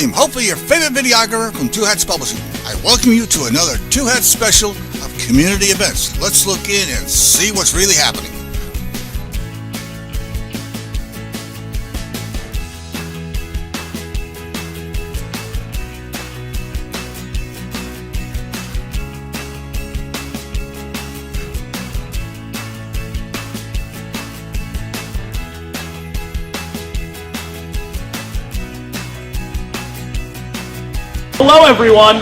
William, hopefully your favorite videographer from Two Hats Publishing. I welcome you to another Two Hats special of community events. Let's look in and see what's really happening. Hello everyone,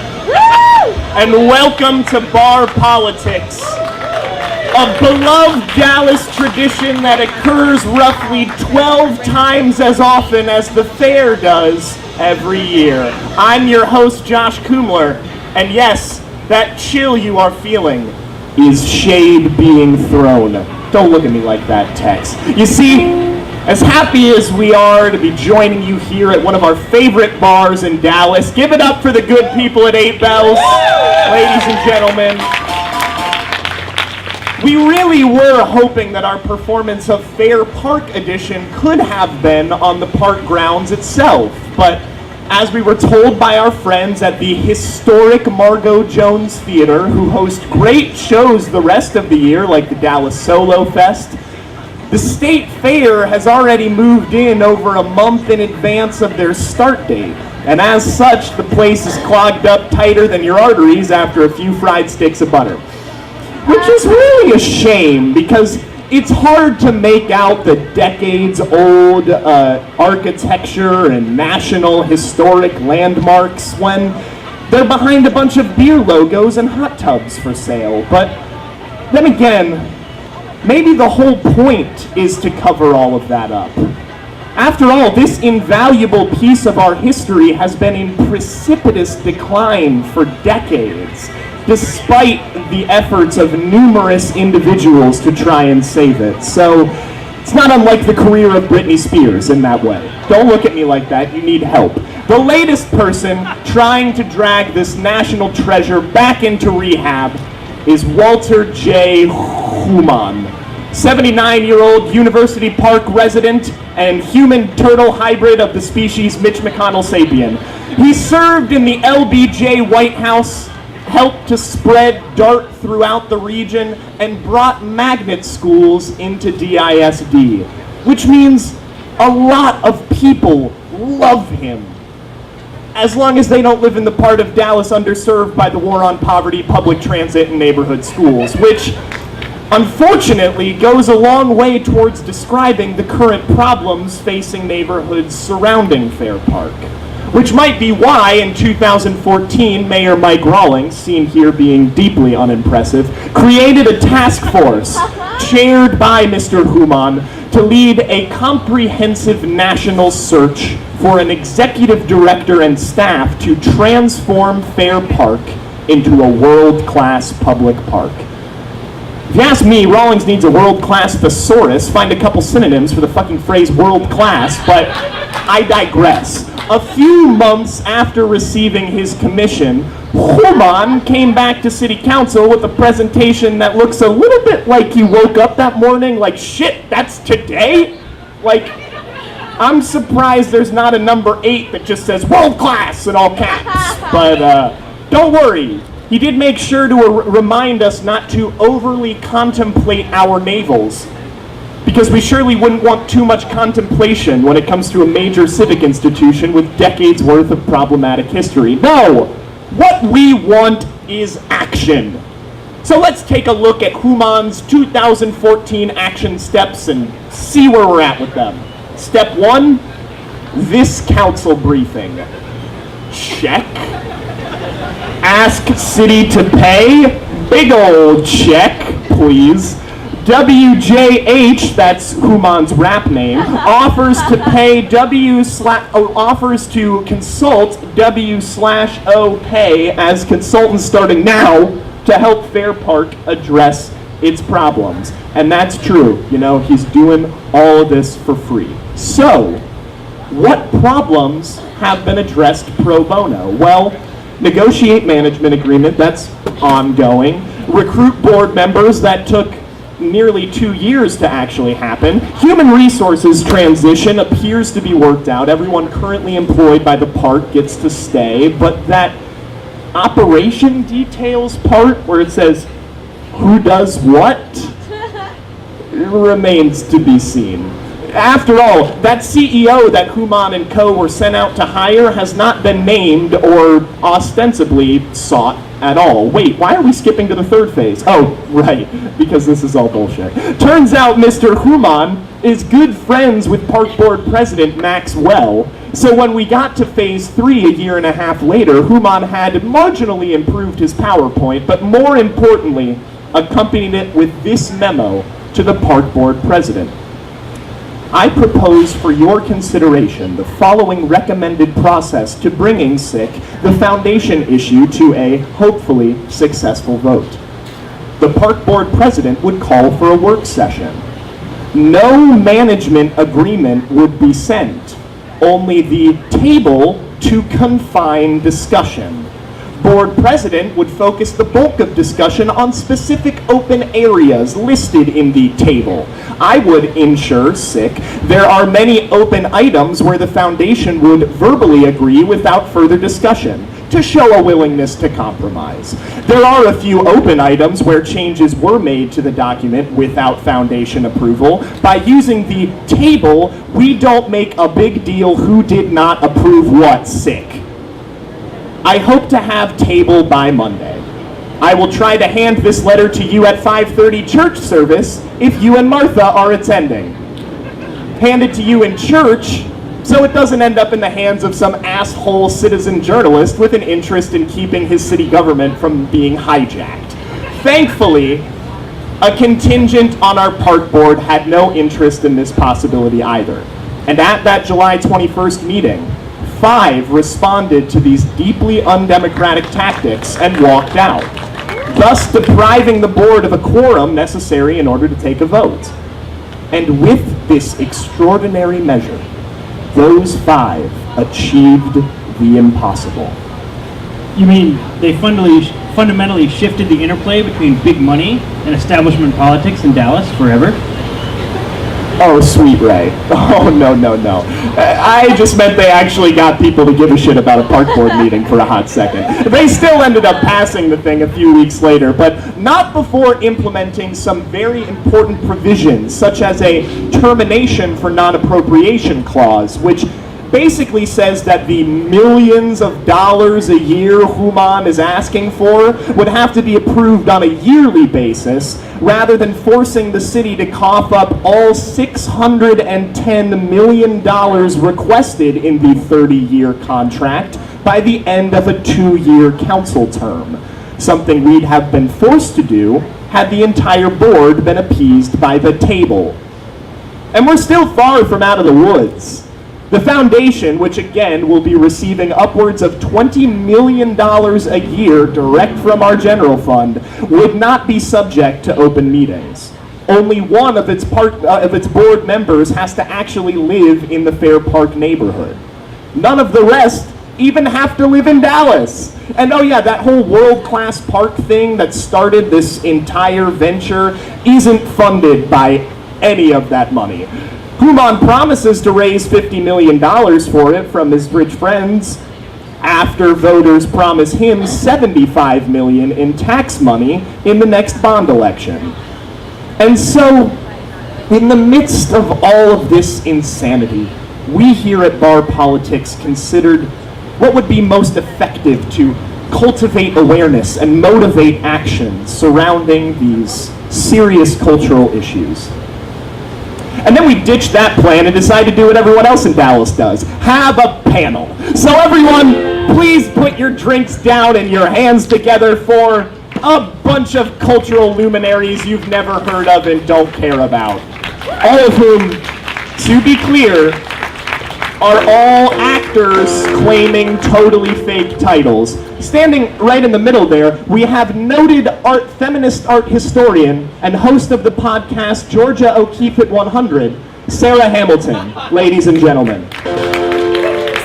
and welcome to Bar Politics, a beloved Dallas tradition that occurs roughly 12 times as often as the fair does every year. I'm your host, Josh Kumler, and yes, that chill you are feeling is shade being thrown. Don't look at me like that, Tex. You see, as happy as we are to be joining you here at one of our favorite bars in Dallas, give it up for the good people at 8 Bells, ladies and gentlemen. We really were hoping that our performance of Fair Park Edition could have been on the park grounds itself, but as we were told by our friends at the historic Margo Jones Theater, who host great shows the rest of the year, like the Dallas Solo Fest, the State Fair has already moved in over a month in advance of their start date, and as such, the place is clogged up tighter than your arteries after a few fried sticks of butter. Which is really a shame, because it's hard to make out the decades-old architecture and national historic landmarks when they're behind a bunch of beer logos and hot tubs for sale. But then again, maybe the whole point is to cover all of that up. After all, this invaluable piece of our history has been in precipitous decline for decades, despite the efforts of numerous individuals to try and save it. So it's not unlike the career of Britney Spears in that way. Don't look at me like that, you need help. The latest person trying to drag this national treasure back into rehab is Walter J. Human, 79-year-old University Park resident and human turtle hybrid of the species Mitch McConnell sapien. He served in the LBJ White House, helped to spread DART throughout the region, and brought magnet schools into DISD, which means a lot of people love him, as long as they don't live in the part of Dallas underserved by the war on poverty, public transit, and neighborhood schools, which unfortunately goes a long way towards describing the current problems facing neighborhoods surrounding Fair Park. Which might be why in 2014, Mayor Mike Rawlings, seen here being deeply unimpressive, created a task force chaired by Mr. Human to lead a comprehensive national search for an executive director and staff to transform Fair Park into a world-class public park. If you ask me, Rawlings needs a world-class thesaurus. Find a couple synonyms for the fucking phrase world-class, but I digress. A few months after receiving his commission, Human came back to City Council with a presentation that looks a little bit like he woke up that morning like, shit, that's today? Like, I'm surprised there's not a number 8 that just says world-class in all caps. But don't worry. He did make sure to remind us not to overly contemplate our navels, because we surely wouldn't want too much contemplation when it comes to a major civic institution with decades worth of problematic history. No! What we want is action. So let's take a look at Human's 2014 action steps and see where we're at with them. Step 1, this council briefing. Check. Ask city to pay. Big old check, please. WJH, that's Human's rap name, offers to pay offers to consult W/O Pay as consultants starting now to help Fair Park address its problems. And that's true, you know, he's doing all of this for free. So, what problems have been addressed pro bono? Well, negotiate management agreement, that's ongoing. Recruit board members, that took nearly 2 years to actually happen. Human resources transition appears to be worked out. Everyone currently employed by the park gets to stay, but that operation details part where it says who does what remains to be seen. After all, that CEO that Human and Co. were sent out to hire has not been named or ostensibly sought at all. Wait, why are we skipping to the third phase? Oh, right, because this is all bullshit. Turns out Mr. Human is good friends with Park Board President Max Well, so when we got to phase 3 a year and a half later, Human had marginally improved his PowerPoint, but more importantly, accompanied it with this memo to the Park Board President. I propose for your consideration the following recommended process to bringing SICK the foundation issue to a, hopefully, successful vote. The Park Board President would call for a work session. No management agreement would be sent, only the table to confine discussion. Board President would focus the bulk of discussion on specific open areas listed in the table. I would ensure, SICK, there are many open items where the Foundation would verbally agree without further discussion, to show a willingness to compromise. There are a few open items where changes were made to the document without Foundation approval. By using the table, we don't make a big deal who did not approve what, SICK. I hope to have table by Monday. I will try to hand this letter to you at 5:30 church service if you and Martha are attending. Hand it to you in church so it doesn't end up in the hands of some asshole citizen journalist with an interest in keeping his city government from being hijacked. Thankfully, a contingent on our park board had no interest in this possibility either. And at that July 21st meeting, 5 responded to these deeply undemocratic tactics and walked out, thus depriving the board of a quorum necessary in order to take a vote. And with this extraordinary measure, those 5 achieved the impossible. You mean they fundamentally shifted the interplay between big money and establishment politics in Dallas forever? Oh, sweet Ray. Oh, no. I just meant they actually got people to give a shit about a park board meeting for a hot second. They still ended up passing the thing a few weeks later, but not before implementing some very important provisions, such as a termination for non-appropriation clause, which basically says that the millions of dollars a year Human is asking for would have to be approved on a yearly basis, rather than forcing the city to cough up all $610 million requested in the 30-year contract by the end of a 2-year council term, something we'd have been forced to do had the entire board been appeased by the table. And we're still far from out of the woods. The Foundation, which again will be receiving upwards of $20 million a year direct from our general fund, would not be subject to open meetings. Only one of its board members has to actually live in the Fair Park neighborhood. None of the rest even have to live in Dallas. And oh yeah, that whole world-class park thing that started this entire venture isn't funded by any of that money. Human promises to raise $50 million for it from his rich friends after voters promise him $75 million in tax money in the next bond election. And so, in the midst of all of this insanity, we here at Bar Politics considered what would be most effective to cultivate awareness and motivate action surrounding these serious cultural issues. And then we ditched that plan and decided to do what everyone else in Dallas does. Have a panel. So everyone, please put your drinks down and your hands together for a bunch of cultural luminaries you've never heard of and don't care about. All of whom, to be clear, are all actors claiming totally fake titles. Standing right in the middle there, we have noted feminist art historian and host of the podcast Georgia O'Keeffe at 100, Sarah Hamilton, ladies and gentlemen.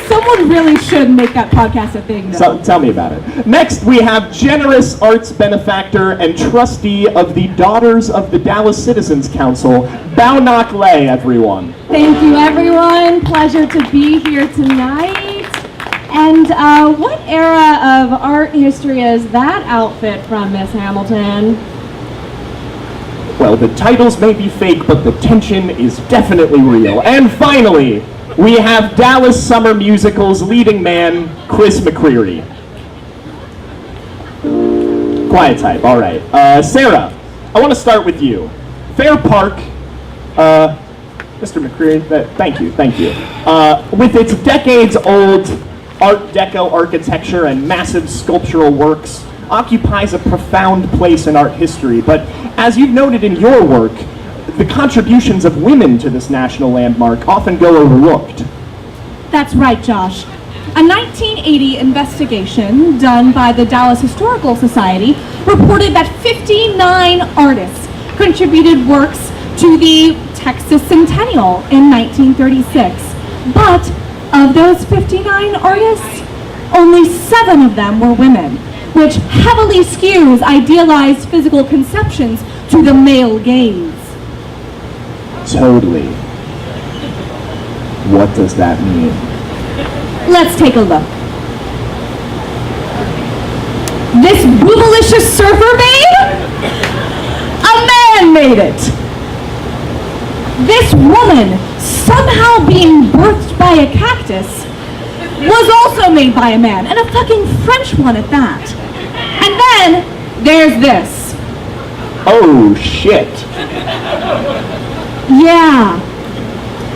Someone really should make that podcast a thing, though. So, tell me about it. Next, we have generous arts benefactor and trustee of the Daughters of the Dallas Citizens Council, Bao-Nak Lei, everyone. Thank you, everyone. Pleasure to be here tonight. And what era of art history is that outfit from, Miss Hamilton? Well, the titles may be fake, but the tension is definitely real. And finally, we have Dallas Summer Musical's leading man, Chris McCreary. Quiet type, all right. Sarah, I want to start with you. Fair Park, Mr. McCreary, thank you. With its decades-old Art Deco architecture and massive sculptural works, occupies a profound place in art history. But as you've noted in your work, the contributions of women to this national landmark often go overlooked. That's right, Josh. A 1980 investigation done by the Dallas Historical Society reported that 59 artists contributed works to the Texas Centennial in 1936. But of those 59 artists, only 7 of them were women, which heavily skews idealized physical conceptions to the male gaze. Totally. What does that mean? Let's take a look. This boobalicious surfer babe? A man made it! This woman, somehow being birthed by a cactus, was also made by a man, and a fucking French one at that. And then, there's this. Oh, shit. Yeah.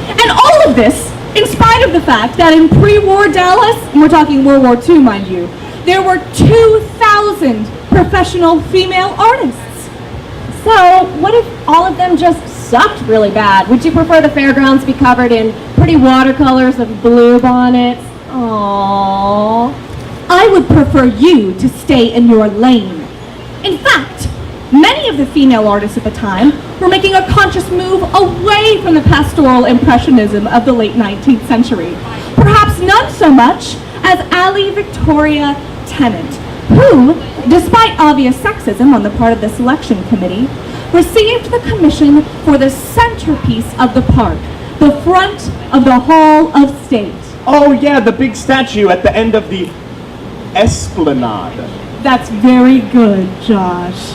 And all of this, in spite of the fact that in pre-war Dallas, and we're talking World War II, mind you, there were 2,000 professional female artists. So, what if all of them just sucked really bad? Would you prefer the fairgrounds be covered in pretty watercolors of blue bonnets? Aww. I would prefer you to stay in your lane. In fact, many of the female artists at the time were making a conscious move away from the pastoral impressionism of the late 19th century. Perhaps none so much as Allie Victoria Tennant, who, despite obvious sexism on the part of the selection committee, received the commission for the centerpiece of the park, the front of the Hall of State. Oh yeah, the big statue at the end of the Esplanade. That's very good, Josh.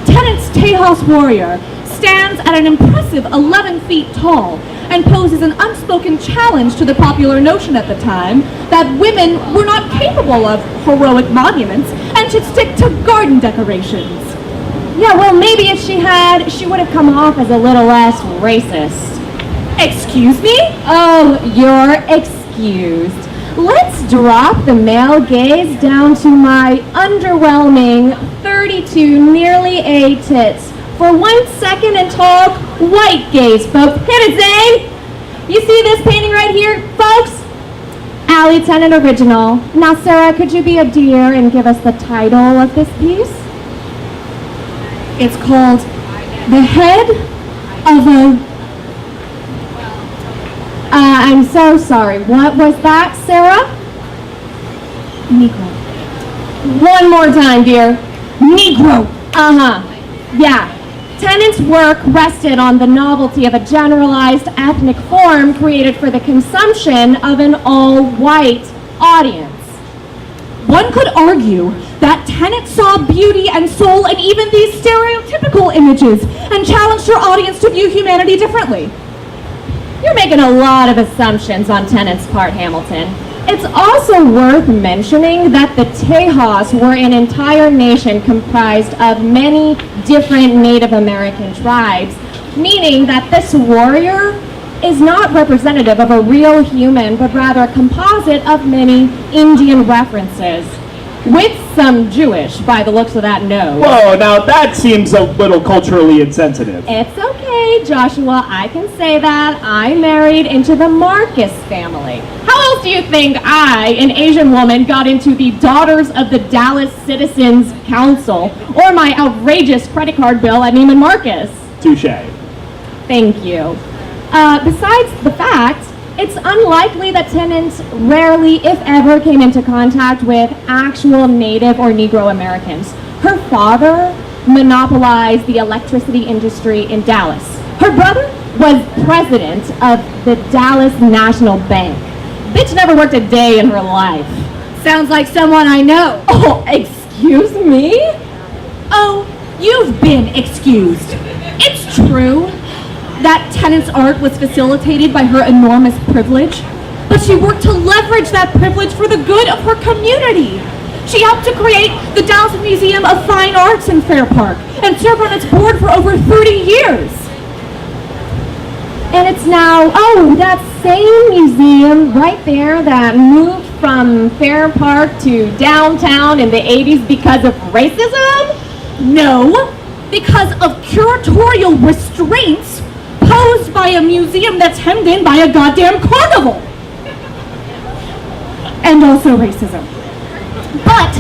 Tennant's Tejas warrior stands at an impressive 11 feet tall and poses an unspoken challenge to the popular notion at the time that women were not capable of heroic monuments and should stick to garden decorations. Yeah, well, maybe if she had, she would have come off as a little less racist. Excuse me? Oh, you're excused. Let's drop the male gaze down to my underwhelming 32 nearly A tits for 1 second and talk white gaze, folks. Hit it, Zane! You see this painting right here, folks? Allie Tennant original. Now, Sarah, could you be a dear and give us the title of this piece? It's called The Head of a... I'm so sorry. What was that, Sarah? Negro. One more time, dear. Negro! Uh-huh. Yeah. Tennant's work rested on the novelty of a generalized ethnic form created for the consumption of an all-white audience. One could argue that Tennant saw beauty and soul in even these stereotypical images and challenged her audience to view humanity differently. You're making a lot of assumptions on Tennant's part, Hamilton. It's also worth mentioning that the Tejas were an entire nation comprised of many different Native American tribes, meaning that this warrior is not representative of a real human, but rather a composite of many Indian references, with some Jewish, by the looks of that nose. Whoa, now that seems a little culturally insensitive. It's okay, Joshua, I can say that. I married into the Marcus family. How else do you think I, an Asian woman, got into the Daughters of the Dallas Citizens Council, or my outrageous credit card bill at Neiman Marcus? Touche. Thank you. Besides the fact It's unlikely that Tennant rarely, if ever, came into contact with actual Native or Negro Americans. Her father monopolized the electricity industry in Dallas. Her brother was president of the Dallas National Bank. Bitch never worked a day in her life. Sounds like someone I know. Oh, excuse me? Oh, you've been excused. It's true that Tennant's art was facilitated by her enormous privilege, but she worked to leverage that privilege for the good of her community. She helped to create the Dallas Museum of Fine Arts in Fair Park and served on its board for over 30 years. And it's now, oh, that same museum right there that moved from Fair Park to downtown in the 80s because of racism? No, because of curatorial restraints posed by a museum that's hemmed in by a goddamn carnival. And also racism. But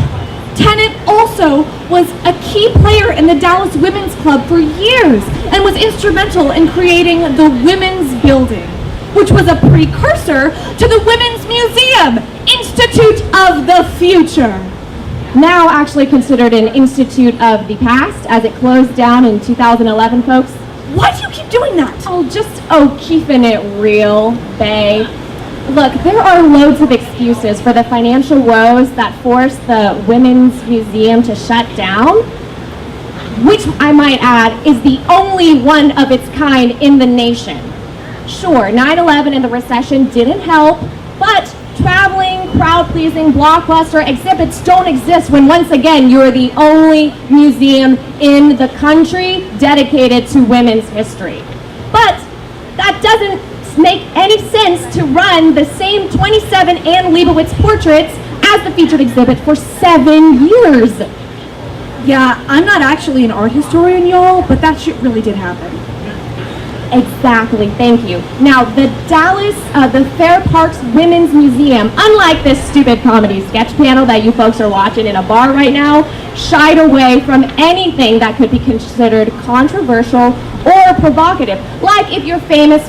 Tennant also was a key player in the Dallas Women's Club for years and was instrumental in creating the Women's Building, which was a precursor to the Women's Museum, Institute of the Future. Now actually considered an institute of the past, as it closed down in 2011, folks. Why do you keep doing that? Keeping it real, bae. Look, there are loads of excuses for the financial woes that forced the Women's Museum to shut down, which I might add is the only one of its kind in the nation. Sure, 9/11 and the recession didn't help, but traveling, crowd-pleasing, blockbuster exhibits don't exist when once again you're the only museum in the country dedicated to women's history. But that doesn't make any sense to run the same 27 Anne Leibovitz portraits as the featured exhibit for 7 years. Yeah, I'm not actually an art historian, y'all, but that shit really did happen. Exactly, thank you. Now, the Fair Parks Women's Museum, unlike this stupid comedy sketch panel that you folks are watching in a bar right now, shied away from anything that could be considered controversial or provocative. Like if your favorite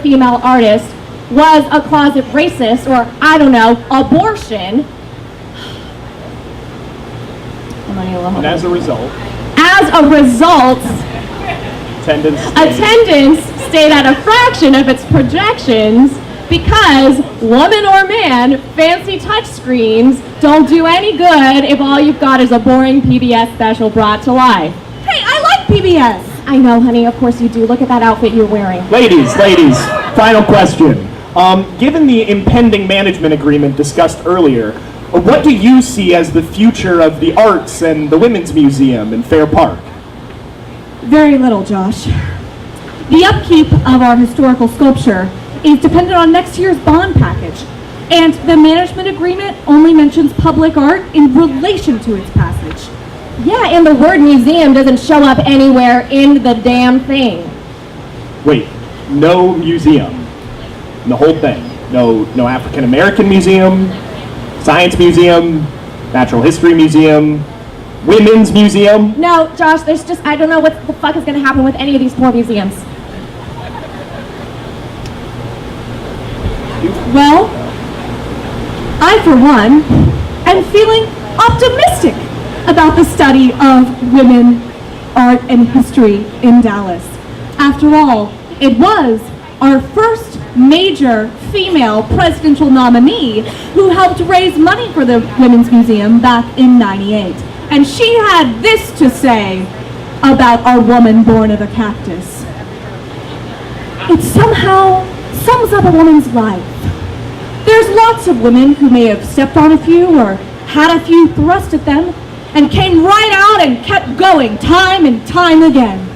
female artist was a closet racist or, I don't know, abortion. And as a result, attendance stayed at a fraction of its projections because, woman or man, fancy touchscreens don't do any good if all you've got is a boring PBS special brought to life. Hey, I like PBS! I know, honey, of course you do. Look at that outfit you're wearing. ladies, final question. Given the impending management agreement discussed earlier, what do you see as the future of the arts and the Women's Museum in Fair Park? Very little, Josh. The upkeep of our historical sculpture is dependent on next year's bond package, and the management agreement only mentions public art in relation to its passage. Yeah, and the word museum doesn't show up anywhere in the damn thing. Wait, no museum. The whole thing. No African American museum, science museum, natural history museum, women's museum. No, Josh, I don't know what the fuck is gonna happen with any of these poor museums. Well, I, for one, am feeling optimistic about the study of women, art, and history in Dallas. After all, it was our first major female presidential nominee who helped raise money for the Women's Museum back in '98. And she had this to say about our woman born of a cactus. It somehow sums up a woman's life. There's lots of women who may have stepped on a few or had a few thrust at them and came right out and kept going time and time again.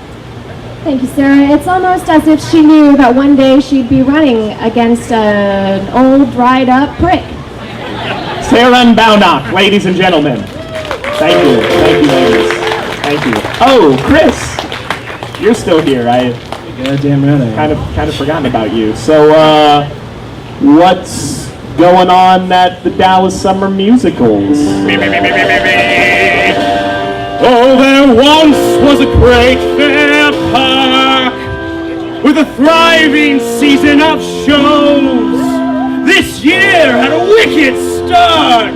Thank you, Sarah. It's almost as if she knew that one day she'd be running against an old, dried-up prick. Sarah and Baunock, ladies and gentlemen. Thank you, ladies. Thank you. Oh, Chris, you're still here. Goddamn right I am. kind of forgotten about you. So, what's going on at the Dallas Summer Musicals? Oh, there once was a great fair park with a thriving season of shows. This year had a wicked start,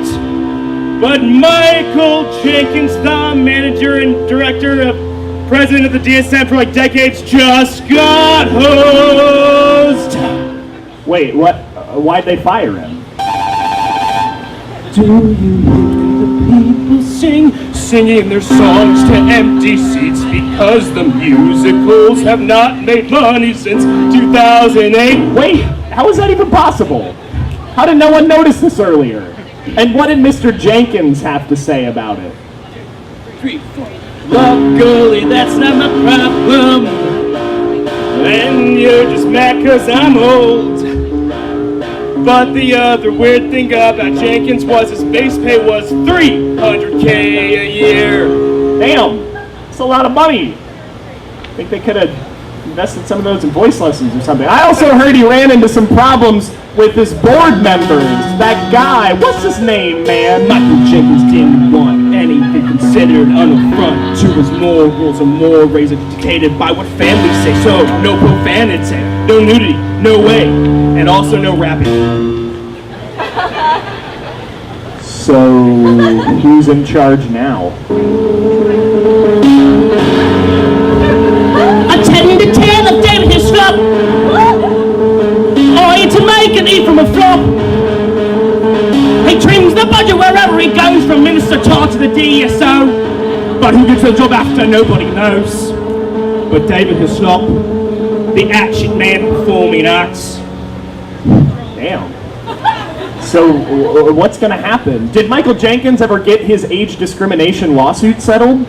but Michael Jenkins, the manager and director of president of the DSM for like decades, just got hosed. Wait, what? Why'd they fire him? Do you hear the people singing their songs to empty seats because the musicals have not made money since 2008? Wait, how is that even possible? How did no one notice this earlier? And what did Mr. Jenkins have to say about it? 3, 4. Luckily, that's not my problem. And you're just mad 'cause I'm old. But the other weird thing about Jenkins was his base pay was $300K a year. Damn, that's a lot of money. I think they could have invested some of those in voice lessons or something. I also heard he ran into some problems with his board members. That guy, what's his name, man? Michael Jenkins didn't want anything considered an affront to his morals, and mores are dictated by what families say. So, no profanity, no nudity, no way, and also no rapping. So, who's in charge now? Attending the tale of David Hislop, or to make an E from a flop. He trims the budget wherever he goes, from Minister Todd to the DSO. But who gets the job after, nobody knows. But David Hislop, the action man performing arts. Damn. So, what's gonna happen? Did Michael Jenkins ever get his age discrimination lawsuit settled?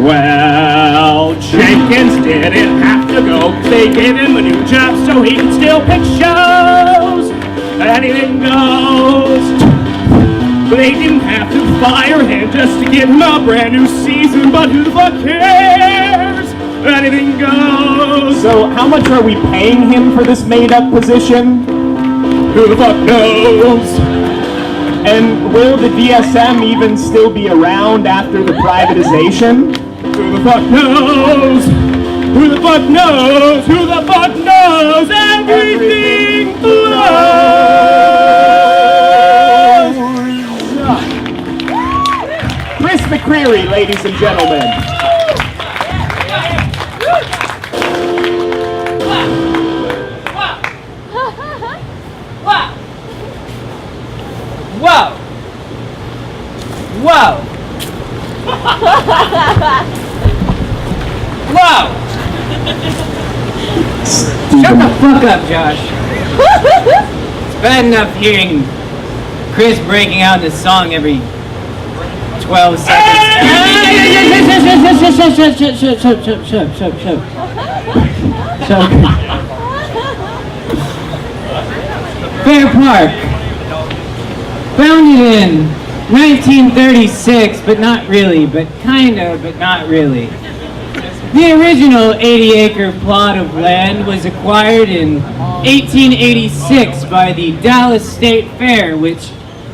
Well, Jenkins didn't have to go. They gave him a new job so he can still pick shows. Anything goes. They didn't have to fire him just to give him a brand new season, but who the fuck cares? Anything goes. So, how much are we paying him for this made-up position? Who the fuck knows? And will the DSM even still be around after the privatization? Who the fuck knows? Who the fuck knows? Who the fuck knows? Everything blows! Chris McCreary, ladies and gentlemen. Whoa! Whoa! Whoa! Shut the fuck up, Josh. It's bad enough hearing Chris breaking out this song every 12 seconds. Shut. Fair Park. Founded in 1936, but not really, but kinda, but not really. The original 80-acre plot of land was acquired in 1886 by the Dallas State Fair, which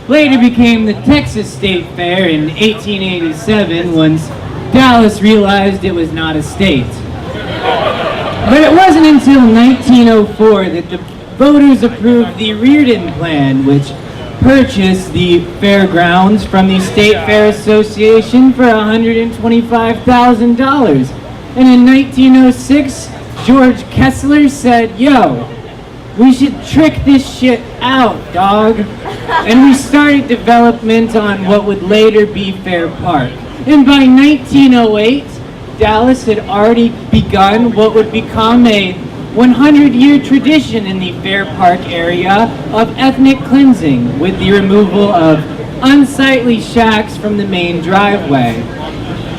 later became the Texas State Fair in 1887 once Dallas realized it was not a state. But it wasn't until 1904 that the voters approved the Reardon Plan, which purchased the fairgrounds from the State Fair Association for $125,000. And in 1906, George Kessler said, "Yo, we should trick this shit out, dog." And we started development on what would later be Fair Park. And by 1908, Dallas had already begun what would become a 100-year tradition in the Fair Park area of ethnic cleansing, with the removal of unsightly shacks from the main driveway.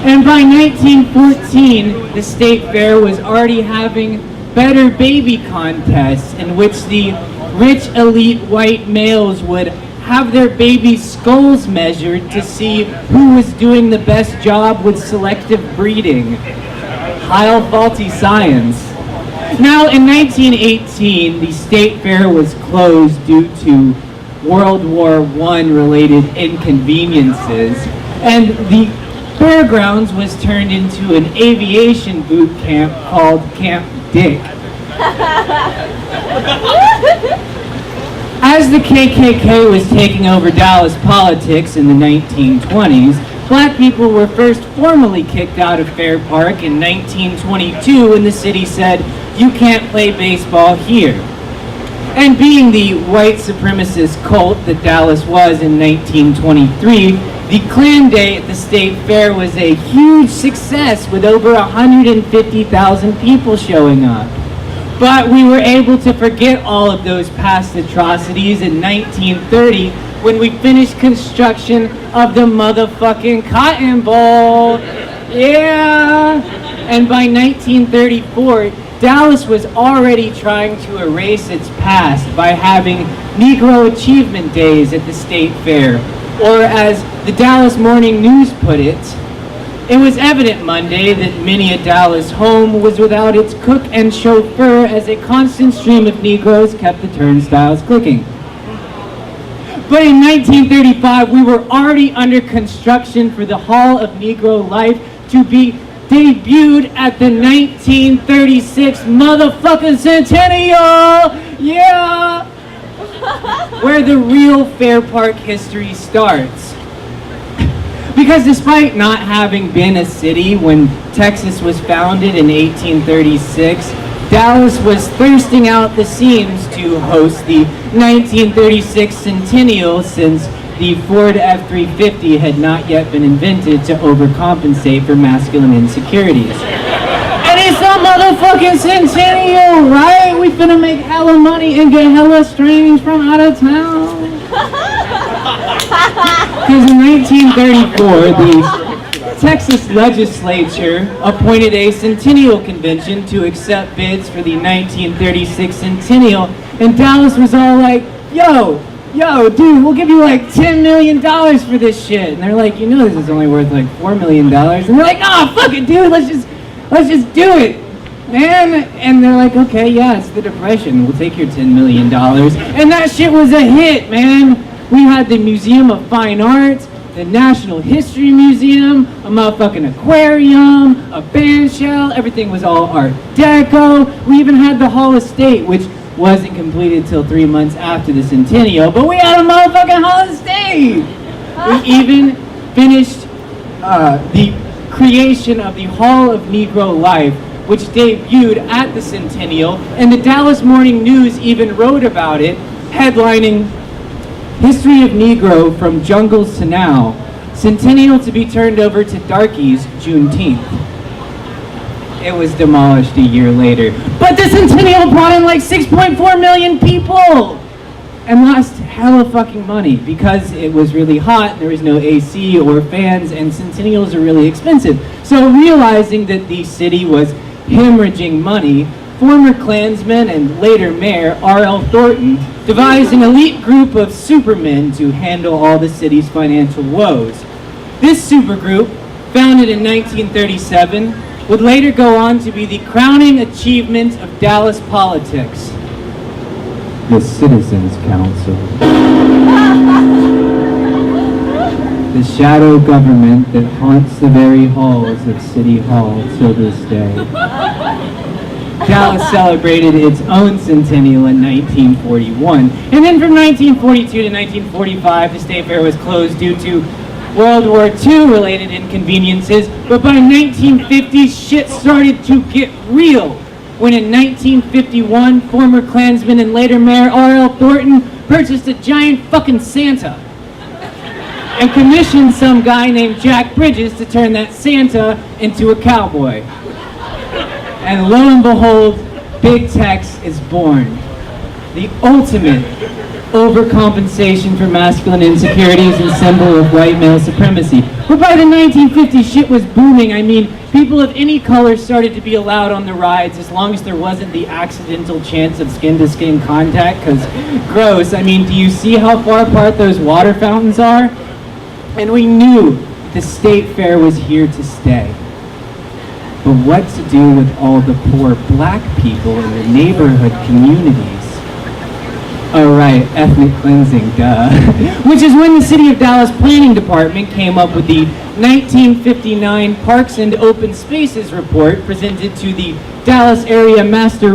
And by 1914, the State Fair was already having better baby contests in which the rich elite white males would have their babies' skulls measured to see who was doing the best job with selective breeding. Heil faulty science. Now, in 1918, the State Fair was closed due to World War I related inconveniences, and the fairgrounds was turned into an aviation boot camp called Camp dick. As the KKK was taking over Dallas politics in the 1920s, black people were first formally kicked out of Fair Park in 1922 when the city said, "You can't play baseball here." And being the white supremacist cult that Dallas was in 1923, the Klan Day at the State Fair was a huge success with over 150,000 people showing up. But we were able to forget all of those past atrocities in 1930 when we finished construction of the motherfucking Cotton Bowl. Yeah! And by 1934, Dallas was already trying to erase its past by having Negro Achievement Days at the State Fair. Or as the Dallas Morning News put it was evident Monday that many a Dallas home was without its cook and chauffeur as a constant stream of Negroes kept the turnstiles clicking. But in 1935, we were already under construction for the Hall of Negro Life to be debuted at the 1936 motherfucking centennial! Yeah! Where the real Fair Park history starts. Because despite not having been a city when Texas was founded in 1836, Dallas was thirsting out the seams to host the 1936 centennial since the Ford F-350 had not yet been invented to overcompensate for masculine insecurities. And it's a motherfucking centennial, right? We finna make hella money and get hella strange from out of town. Because in 1934, the Texas legislature appointed a centennial convention to accept bids for the 1936 centennial, and Dallas was all like, yo, dude, we'll give you like $10 million for this shit. And they're like, you know this is only worth like $4 million. And they're like, nah, fuck it, dude, let's just do it, man. And they're like, okay, yeah, it's the Depression, we'll take your $10 million. And that shit was a hit, man. We had the Museum of Fine Arts, the National History Museum, a motherfucking aquarium, a band shell, everything was all Art Deco. We even had the Hall of State, which wasn't completed till 3 months after the centennial, but we had a motherfucking Hall of State! We even finished the creation of the Hall of Negro Life, which debuted at the centennial, and the Dallas Morning News even wrote about it, headlining, "History of Negro from Jungles to Now, Centennial to be turned over to Darkies, Juneteenth." It was demolished a year later. But the centennial brought in like 6.4 million people! And lost hella fucking money because it was really hot, there was no AC or fans, and centennials are really expensive. So realizing that the city was hemorrhaging money, former Klansman and later Mayor R.L. Thornton devised an elite group of supermen to handle all the city's financial woes. This supergroup, founded in 1937, would later go on to be the crowning achievement of Dallas politics, the Citizens Council. The shadow government that haunts the very halls of City Hall till this day. Dallas celebrated its own centennial in 1941. And then from 1942 to 1945, the State Fair was closed due to World War II related inconveniences. But by 1950, shit started to get real. When in 1951, former Klansman and later Mayor R.L. Thornton purchased a giant fucking Santa and commissioned some guy named Jack Bridges to turn that Santa into a cowboy. And lo and behold, Big Tex is born. The ultimate overcompensation for masculine insecurities and symbol of white male supremacy. But by the 1950s, shit was booming. I mean, people of any color started to be allowed on the rides as long as there wasn't the accidental chance of skin-to-skin contact, because gross. I mean, do you see how far apart those water fountains are? And we knew the State Fair was here to stay. But what to do with all the poor black people in the neighborhood communities? Oh right, ethnic cleansing, duh. Which is when the City of Dallas Planning Department came up with the 1959 Parks and Open Spaces Report presented to the Dallas Area Master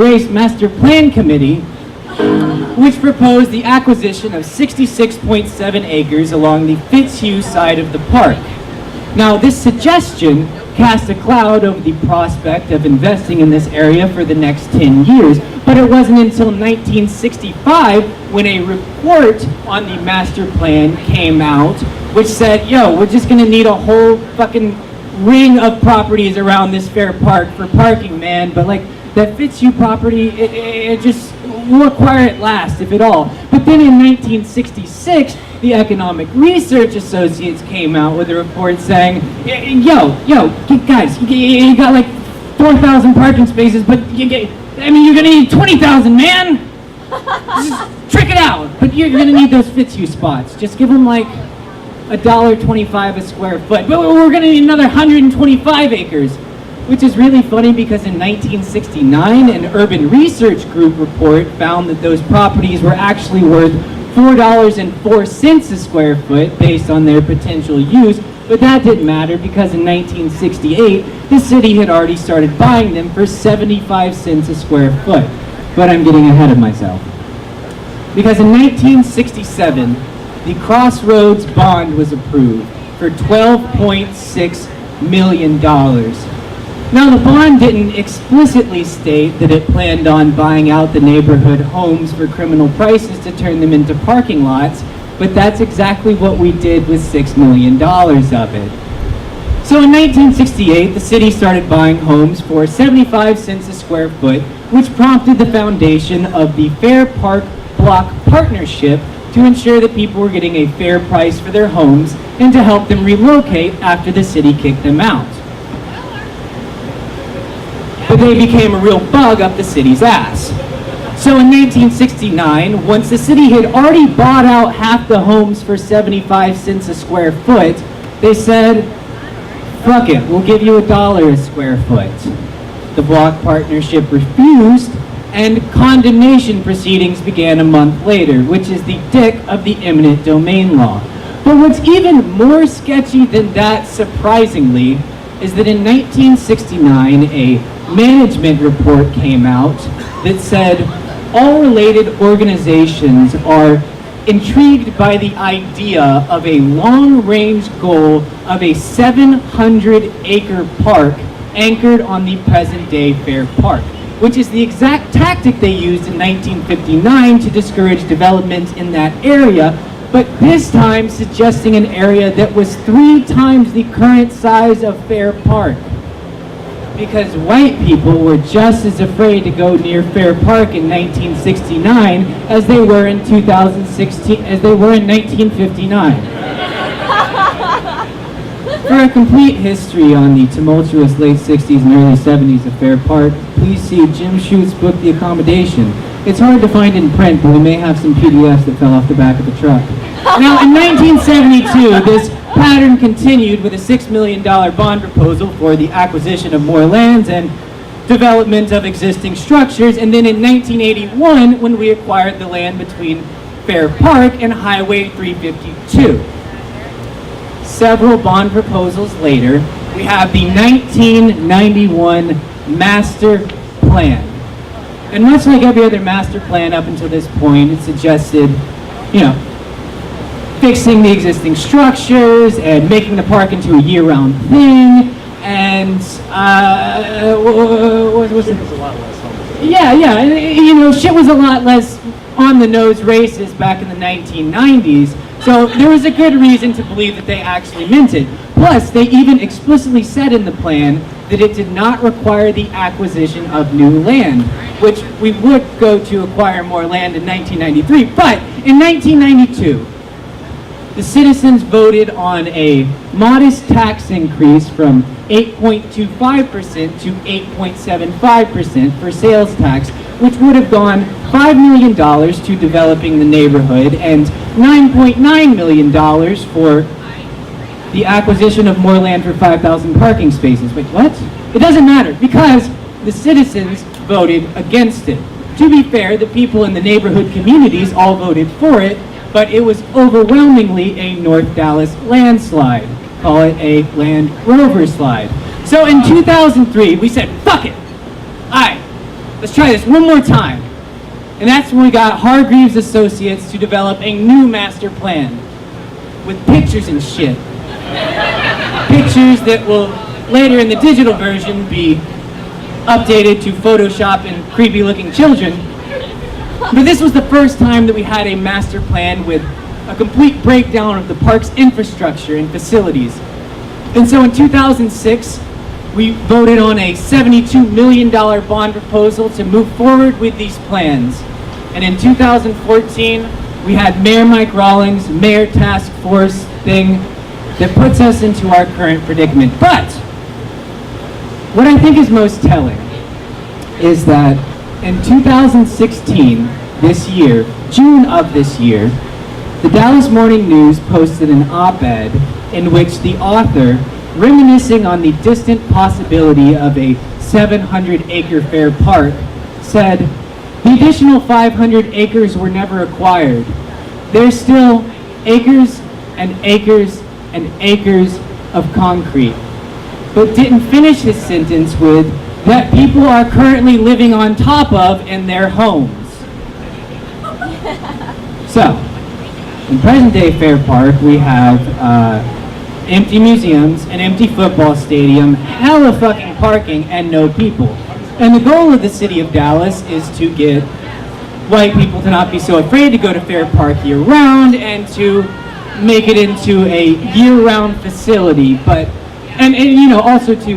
Plan Committee, which proposed the acquisition of 66.7 acres along the Fitzhugh side of the park. Now, this suggestion cast a cloud over the prospect of investing in this area for the next 10 years, but it wasn't until 1965 when a report on the master plan came out, which said, yo, we're just gonna need a whole fucking ring of properties around this fair park for parking, man, but like, that Fitzhugh property, it just will require it last, if at all. But then in 1966, the Economic Research Associates came out with a report saying, yo, guys, you got like 4,000 parking spaces, but you're gonna need 20,000, man! Just trick it out! But you're gonna need those Fitzhugh spots. Just give them like $1.25 a square foot. But we're gonna need another 125 acres. Which is really funny because in 1969, an Urban Research Group report found that those properties were actually worth $4.04 a square foot based on their potential use, but that didn't matter because in 1968, the city had already started buying them for 75 cents a square foot. But I'm getting ahead of myself. Because in 1967, the Crossroads bond was approved for $12.6 million. Now, the bond didn't explicitly state that it planned on buying out the neighborhood homes for criminal prices to turn them into parking lots, but that's exactly what we did with $6 million of it. So in 1968, the city started buying homes for 75 cents a square foot, which prompted the foundation of the Fair Park Block Partnership to ensure that people were getting a fair price for their homes and to help them relocate after the city kicked them out. But they became a real bug up the city's ass. So in 1969, once the city had already bought out half the homes for 75 cents a square foot, they said, fuck it, we'll give you $1 a square foot. The block partnership refused, and condemnation proceedings began a month later, which is the dick of the eminent domain law. But what's even more sketchy than that, surprisingly, is that in 1969, a management report came out that said all related organizations are intrigued by the idea of a long-range goal of a 700-acre park anchored on the present-day Fair Park, which is the exact tactic they used in 1959 to discourage development in that area, but this time suggesting an area that was 3 times the current size of Fair Park. Because white people were just as afraid to go near Fair Park in 1969 as they were in 2016, as they were in 1959. For a complete history on the tumultuous late 60s and early 70s of Fair Park, please see Jim Schute's book, The Accommodation. It's hard to find in print, but we may have some PDFs that fell off the back of the truck. Now, in 1972, this pattern continued with a $6 million bond proposal for the acquisition of more lands and development of existing structures, and then in 1981, when we acquired the land between Fair Park and Highway 352. Several bond proposals later, we have the 1991 Master Plan. And much like every other master plan up until this point, it suggested, fixing the existing structures and making the park into a year-round thing, and what was it? Shit was a lot less on-the-nose racist back in the 1990s, so there was a good reason to believe that they actually meant it. Plus, they even explicitly said in the plan that it did not require the acquisition of new land, which we would go to acquire more land in 1993, but in 1992, the citizens voted on a modest tax increase from 8.25% to 8.75% for sales tax, which would have gone $5 million to developing the neighborhood and $9.9 million for the acquisition of more land for 5,000 parking spaces. Wait, what? It doesn't matter because the citizens voted against it. to be fair, the people in the neighborhood communities all voted for it, but it was overwhelmingly a North Dallas landslide. Call it a Land Rover slide. So in 2003, we said, fuck it. Alright, let's try this one more time. And that's when we got Hargreaves Associates to develop a new master plan with pictures and shit. Pictures that will later in the digital version be updated to Photoshop and creepy looking children. But this was the first time that we had a master plan with a complete breakdown of the park's infrastructure and facilities. And so in 2006, we voted on a $72 million bond proposal to move forward with these plans. And in 2014, we had Mayor Mike Rawlings, Mayor Task Force thing that puts us into our current predicament. But what I think is most telling is that in 2016, this year, June of this year, the Dallas Morning News posted an op-ed in which the author, reminiscing on the distant possibility of a 700-acre fair park, said, "The additional 500 acres were never acquired. There's still acres and acres and acres of concrete." But didn't finish his sentence with, "that people are currently living on top of in their homes." So, in present-day Fair Park, we have empty museums, an empty football stadium, hella fucking parking, and no people. And the goal of the city of Dallas is to get white people to not be so afraid to go to Fair Park year-round and to make it into a year-round facility, but and you know, also to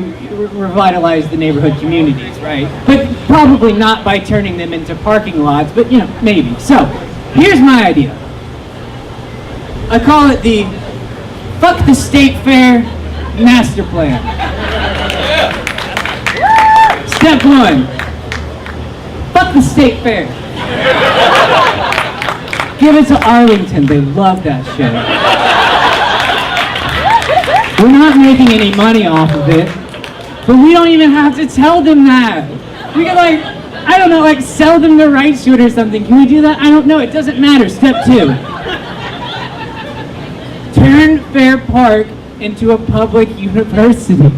revitalize the neighborhood communities, right? But probably not by turning them into parking lots, but you know, maybe. So, here's my idea. I call it the Fuck the State Fair Master Plan. Step 1. Fuck the State Fair. Give it to Arlington, they love that shit. We're not making any money off of it, but we don't even have to tell them that. We can I don't know, sell them the rights to it or something. Can we do that? I don't know, it doesn't matter. Step 2. Turn Fair Park into a public university.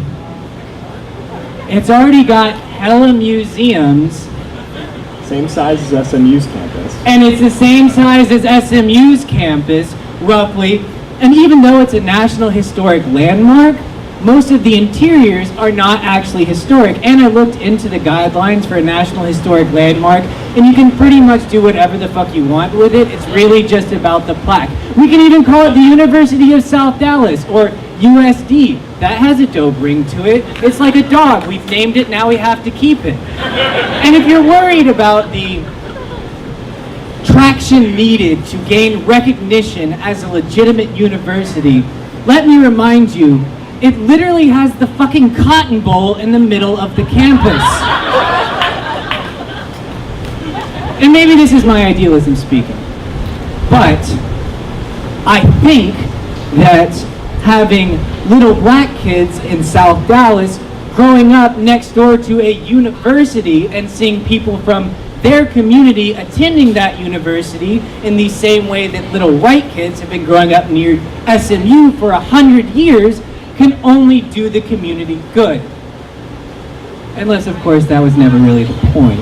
It's already got hella museums. Same size as SMU's campus. And it's the same size as SMU's campus, roughly. And even though it's a National Historic Landmark, most of the interiors are not actually historic. And I looked into the guidelines for a National Historic Landmark, and you can pretty much do whatever the fuck you want with it. It's really just about the plaque. We can even call it the University of South Dallas, or USD. That has a dope ring to it. It's like a dog. We've named it, now we have to keep it. And if you're worried about the traction needed to gain recognition as a legitimate university, let me remind you, it literally has the fucking Cotton Bowl in the middle of the campus. And maybe this is my idealism speaking, but I think that having little black kids in South Dallas growing up next door to a university and seeing people from their community attending that university in the same way that little white kids have been growing up near SMU for 100 years can only do the community good. Unless, of course, that was never really the point.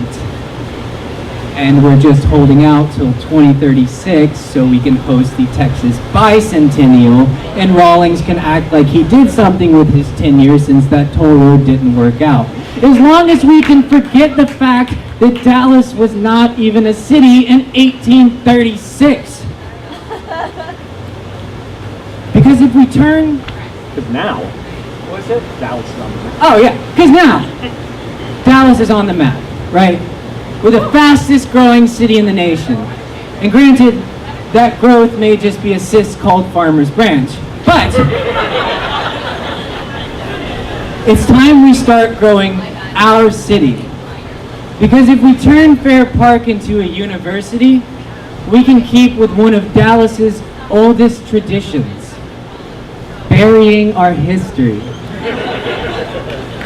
And we're just holding out till 2036 so we can host the Texas Bicentennial, and Rawlings can act like he did something with his tenure since that toll road didn't work out. As long as we can forget the fact that Dallas was not even a city in 1836. Because if we turn... Because now, What's it? Dallas is on the map. Oh yeah, because now, Dallas is on the map, right? We're the fastest growing city in the nation. And granted, that growth may just be a cyst called Farmers Branch. But, it's time we start growing our city. Because if we turn Fair Park into a university, we can keep with one of Dallas's oldest traditions, burying our history.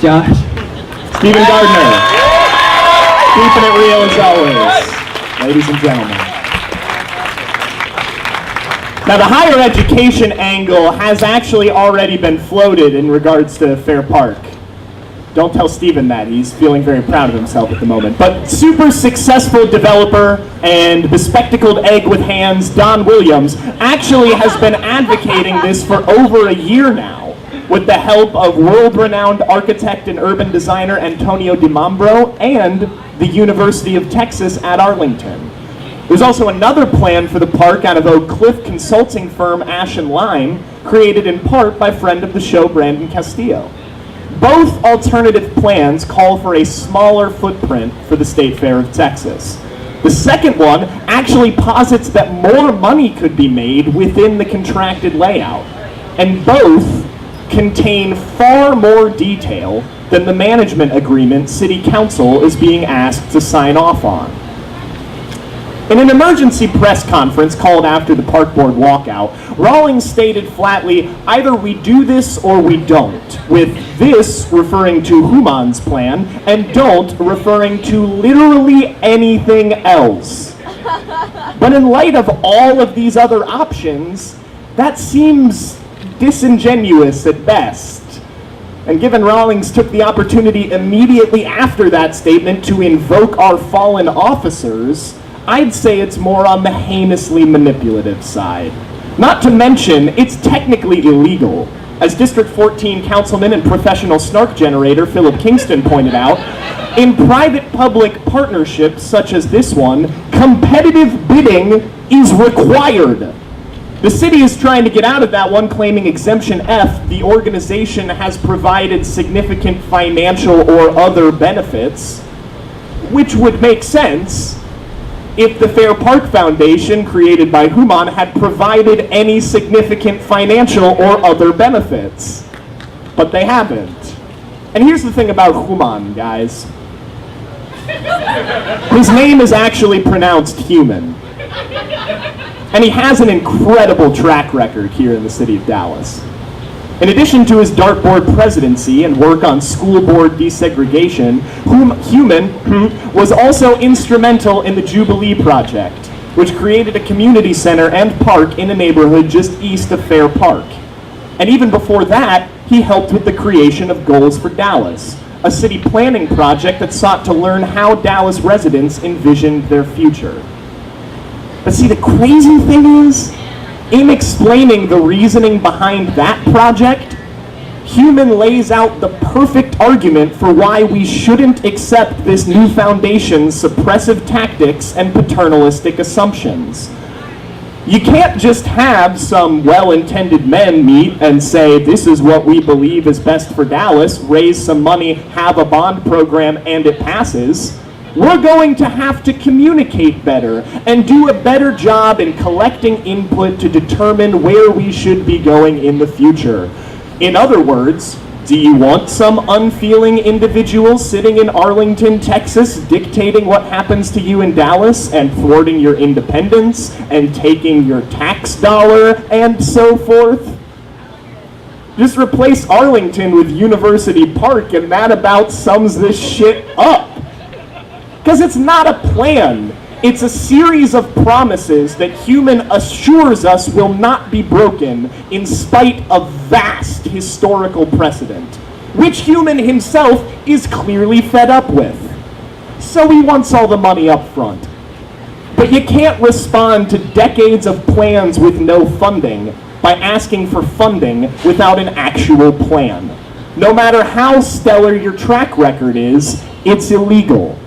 Josh? Stephen Gardner. Keeping it real as always, ladies and gentlemen. Now, the higher education angle has actually already been floated in regards to Fair Park. Don't tell Steven that. He's feeling very proud of himself at the moment. But super successful developer and bespectacled egg with hands, Don Williams, actually has been advocating this for over a year now with the help of world-renowned architect and urban designer Antonio DiMambro and the University of Texas at Arlington. There's also another plan for the park out of Oak Cliff consulting firm Ash and Lime, created in part by friend of the show Brandon Castillo. Both alternative plans call for a smaller footprint for the State Fair of Texas. The second one actually posits that more money could be made within the contracted layout, and both contain far more detail than the management agreement City Council is being asked to sign off on. In an emergency press conference called after the park board walkout, Rawlings stated flatly, either we do this or we don't, with this referring to Human's plan and don't referring to literally anything else. But in light of all of these other options, that seems disingenuous at best. And given Rawlings took the opportunity immediately after that statement to invoke our fallen officers, I'd say it's more on the heinously manipulative side. Not to mention, it's technically illegal. As District 14 councilman and professional snark generator Philip Kingston pointed out, in private-public partnerships such as this one, competitive bidding is required. The city is trying to get out of that one, claiming Exemption F, the organization has provided significant financial or other benefits, which would make sense if the Fair Park Foundation, created by Human, had provided any significant financial or other benefits. But they haven't. And here's the thing about Human, guys. His name is actually pronounced human. And he has an incredible track record here in the city of Dallas. In addition to his dartboard presidency and work on school board desegregation, Human was also instrumental in the Jubilee Project, which created a community center and park in a neighborhood just east of Fair Park. And even before that, he helped with the creation of Goals for Dallas, a city planning project that sought to learn how Dallas residents envisioned their future. But see, the crazy thing is, in explaining the reasoning behind that project, Human lays out the perfect argument for why we shouldn't accept this new foundation's suppressive tactics and paternalistic assumptions. You can't just have some well-intended men meet and say, this is what we believe is best for Dallas, raise some money, have a bond program, and it passes. We're going to have to communicate better and do a better job in collecting input to determine where we should be going in the future. In other words, do you want some unfeeling individual sitting in Arlington, Texas, dictating what happens to you in Dallas and thwarting your independence and taking your tax dollar and so forth? Just replace Arlington with University Park and that about sums this shit up. Because it's not a plan. It's a series of promises that Human assures us will not be broken in spite of vast historical precedent, which Human himself is clearly fed up with. So he wants all the money up front. But you can't respond to decades of plans with no funding by asking for funding without an actual plan. No matter how stellar your track record is, it's illegal.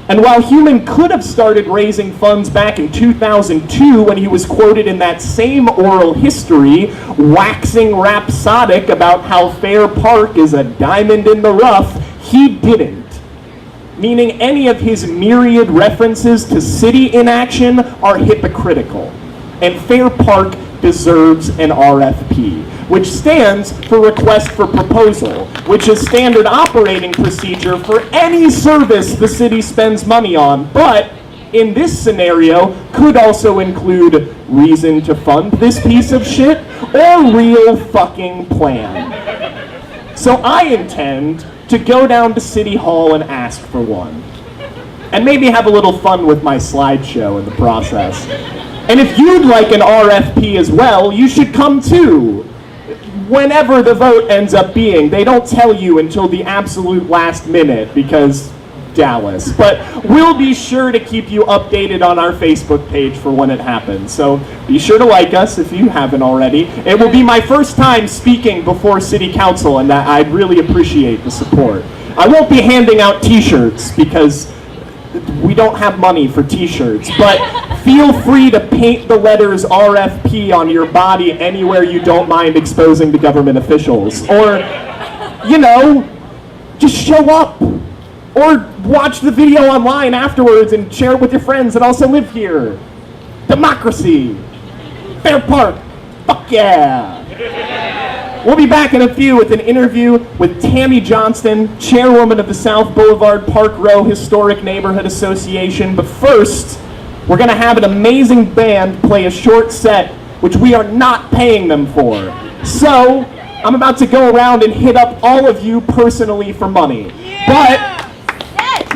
And while Human could have started raising funds back in 2002 when he was quoted in that same oral history, waxing rhapsodic about how Fair Park is a diamond in the rough, he didn't. Meaning any of his myriad references to city inaction are hypocritical. And Fair Park deserves an RFP, which stands for Request for Proposal, which is standard operating procedure for any service the city spends money on, but in this scenario could also include reason to fund this piece of shit or real fucking plan. So I intend to go down to City Hall and ask for one. and maybe have a little fun with my slideshow in the process. And if you'd like an RFP as well, you should come too. Whenever the vote ends up being, they don't tell you until the absolute last minute because Dallas. But we'll be sure to keep you updated on our Facebook page for when it happens. So be sure to like us if you haven't already. It will be my first time speaking before City Council, and I'd really appreciate the support. I won't be handing out t-shirts because we don't have money for t-shirts, but feel free to paint the letters RFP on your body anywhere you don't mind exposing to government officials. Or, you know, just show up. Or watch the video online afterwards and share it with your friends that also live here. Democracy. Fair Park. Fuck yeah. We'll be back in a few with an interview with Tammy Johnston, chairwoman of the South Boulevard Park Row Historic Neighborhood Association. But first, we're going to have an amazing band play a short set, which we are not paying them for. So, I'm about to go around and hit up all of you personally for money. But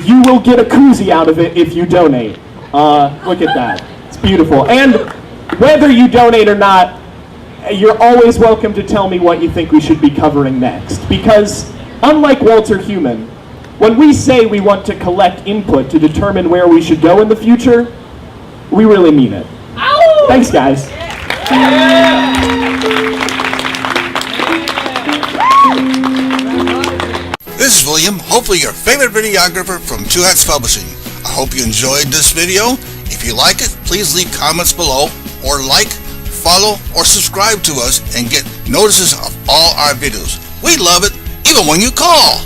you will get a koozie out of it if you donate. Look at that. It's beautiful. And whether you donate or not, you're always welcome to tell me what you think we should be covering next. Because, unlike Walter Human, when we say we want to collect input to determine where we should go in the future, we really mean it. Ow! Thanks, guys. This is William, hopefully your favorite videographer from Two Hats Publishing. I hope you enjoyed this video. If you like it, please leave comments below, or like, follow, or subscribe to us and get notices of all our videos. We love it, even when you call.